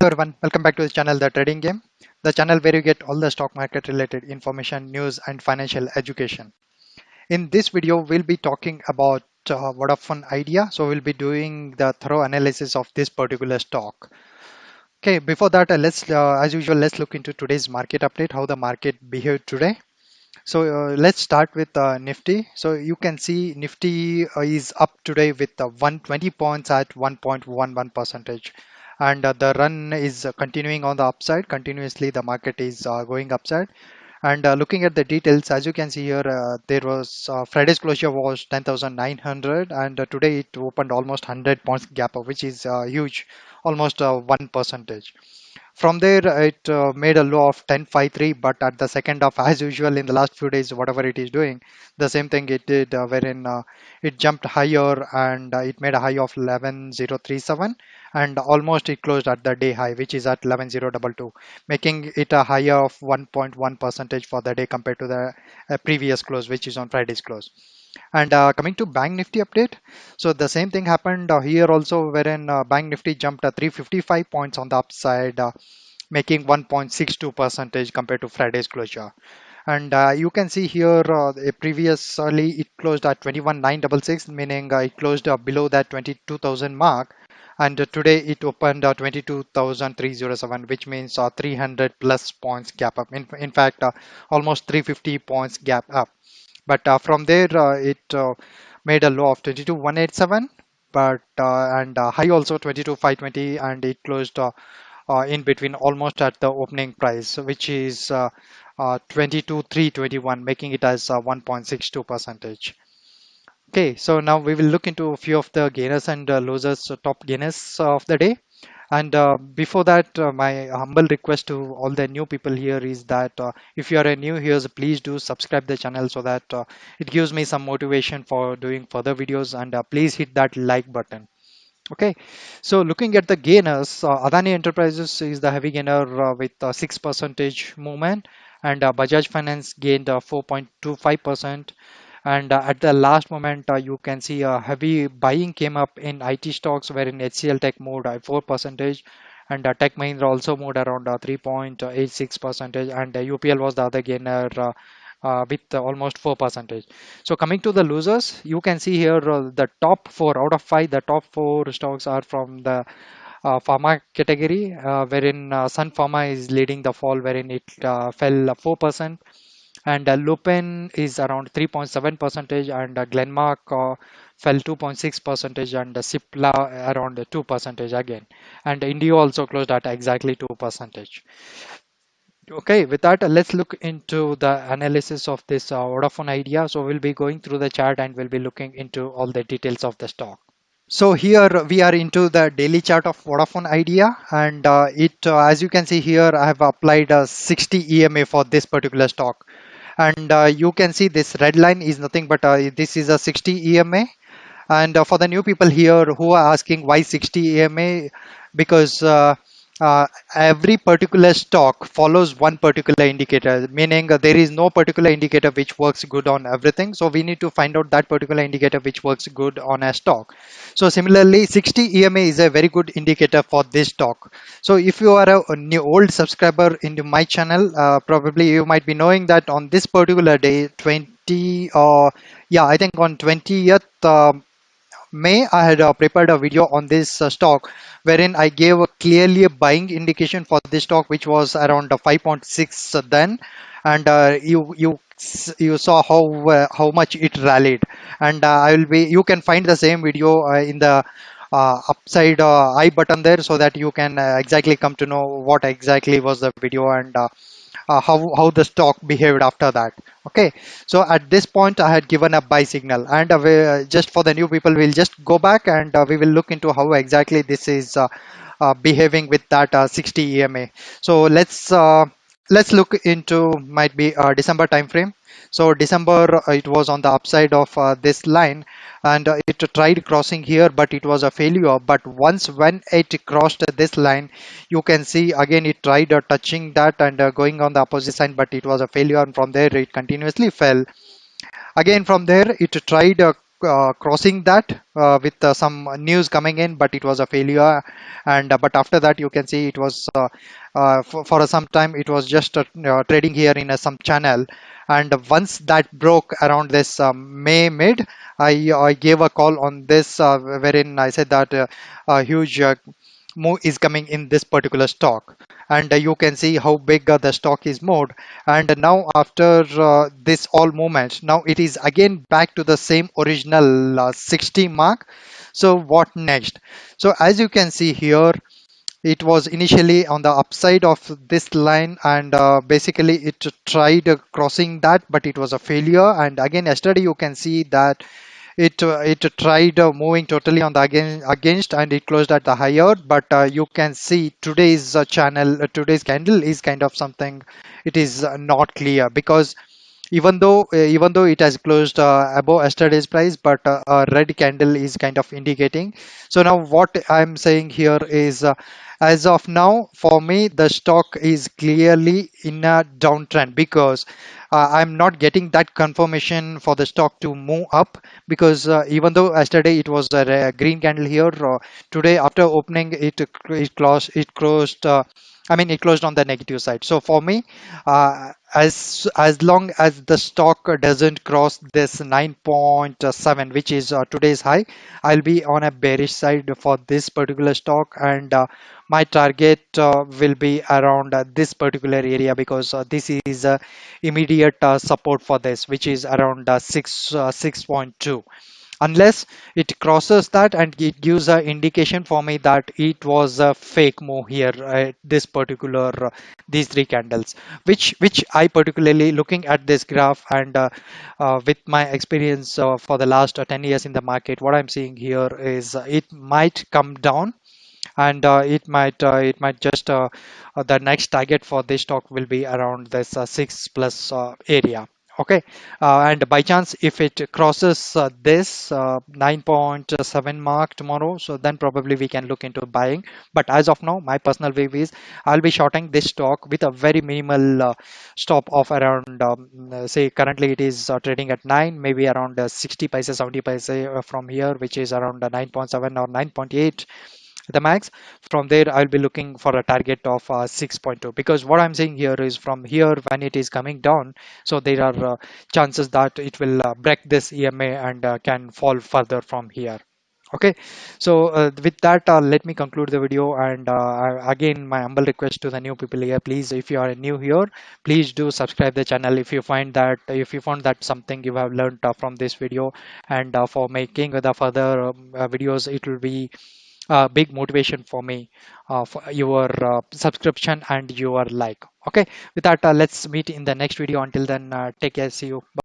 everyone, welcome back to the channel The Trading Game, the channel where you get all the stock market related information, news, and financial education. In this video, we'll be talking about Vodafone Idea. So we'll be doing the thorough analysis of this particular stock. Okay, before that, as usual, let's look into today's market update, how the market behaved today. So let's start with Nifty. So you can see Nifty is up today with 120 points at 1.11 percentage, and the run is continuing on the upside. Continuously, the market is going upside. And looking at the details, as you can see here, there was Friday's closure was 10,900, and today it opened almost 100 points gap up, which is huge, almost 1 percentage. From there, it made a low of 10.53, but at the second half, as usual in the last few days, whatever it is doing, the same thing it did, wherein it jumped higher and it made a high of 11,037, and almost it closed at the day high, which is at 11,022, making it a higher of 1.1 percentage for the day compared to the previous close, which is on Friday's close. And coming to Bank Nifty update, so the same thing happened here also, wherein Bank Nifty jumped 355 points on the upside, making 1.62 percentage compared to Friday's closure. And you can see here, previously it closed at 21,966, meaning it closed below that 22,000 mark. And today it opened 22,307, which means 300 plus points gap up. In fact, almost 350 points gap up. But from there, it made a low of 22,187, but and high also 22,520, and it closed in between almost at the opening price, which is 22,321, making it as 1.62 percentage. Okay, so now we will look into a few of the gainers and losers, top gainers of the day. And before that, my humble request to all the new people here is that if you are a new here, please do subscribe the channel so that it gives me some motivation for doing further videos, and please hit that like button. Okay, so looking at the gainers, Adani Enterprises is the heavy gainer with 6 percentage movement, and Bajaj Finance gained 4.25%. And at the last moment, you can see a heavy buying came up in IT stocks, wherein HCL Tech moved 4 percentage, and Tech Mahindra also moved around 3.86 percentage, and UPL was the other gainer with almost 4 percentage. So coming to the losers, you can see here the top four out of five, the top four stocks are from the pharma category, wherein Sun Pharma is leading the fall, wherein it fell 4%, and Lupin is around 3.7 percentage, and Glenmark fell 2.6 percentage, and Cipla around 2 percentage again, and Indio also closed at exactly 2 percentage. Okay, with that, let's look into the analysis of this Vodafone Idea. So we'll be going through the chart and we'll be looking into all the details of the stock. So here we are into the daily chart of Vodafone Idea, and as you can see here, I have applied a 60 EMA for this particular stock, and you can see this red line is nothing but this is a 60 EMA. And for the new people here who are asking why 60 EMA, because uh, every particular stock follows one particular indicator, meaning there is no particular indicator which works good on everything. So we need to find out that particular indicator which works good on a stock. So similarly, 60 EMA is a very good indicator for this stock. So if you are a new old subscriber into my channel, probably you might be knowing that on this particular day, 20, yeah, I think on 20th. May, I had prepared a video on this stock, wherein I gave a clearly a buying indication for this stock, which was around 5.6 then, and you saw how much it rallied, and I will be you can find the same video in the upside I button there, so that you can exactly come to know what exactly was the video, and how the stock behaved after that. Okay, so at this point I had given a buy signal, and just for the new people, we'll just go back and we will look into how exactly this is behaving with that 60 EMA. So let's look into might be December time frame. So December, it was on the upside of this line, and it tried crossing here, but it was a failure. But once when it crossed this line, you can see again it tried touching that and going on the opposite side, but it was a failure, and from there it continuously fell. Again from there it tried crossing that with some news coming in, but it was a failure. And but after that, you can see it was for some time it was just trading here in some channel. And once that broke around this May mid, I gave a call on this wherein I said that a huge move is coming in this particular stock. And you can see how big the stock is moved. And now after this all movement, now it is again back to the same original 60 mark. So what next? So as you can see here, it was initially on the upside of this line, and basically it tried crossing that, but it was a failure. And again yesterday you can see that it tried moving totally on the against, and it closed at the higher. But you can see today's today's candle is kind of something. It is not clear, because even though it has closed above yesterday's price, but a red candle is kind of indicating. So now what I'm saying here is, as of now, for me, the stock is clearly in a downtrend, because I'm not getting that confirmation for the stock to move up. Because even though yesterday it was a green candle here, today after opening it closed. I mean, it closed on the negative side. So for me, as long as the stock doesn't cross this 9.7, which is today's high, I'll be on a bearish side for this particular stock. And my target will be around this particular area, because this is immediate support for this, which is around 6.2. Unless it crosses that and it gives an indication for me that it was a fake move here, this particular these three candles, which I particularly looking at this graph. And with my experience for the last 10 years in the market, what I'm seeing here is it might come down, and it might just the next target for this stock will be around this 6 plus area. Okay, and by chance if it crosses this 9.7 mark tomorrow, so then probably we can look into buying. But as of now, my personal view is I'll be shorting this stock with a very minimal stop of around say currently it is trading at 9, maybe around 60 paise 70 paise from here, which is around 9.7 or 9.8 the max. From there I'll be looking for a target of 6.2, because what I'm saying here is from here when it is coming down, so there are chances that it will break this EMA and can fall further from here. Okay, so with that, let me conclude the video. And again, my humble request to the new people here, please, if you are new here, please do subscribe the channel if you found that something you have learned from this video. And for making the further videos, it will be big motivation for me for your subscription and your like. Okay, with that, let's meet in the next video. Until then, take care, see you.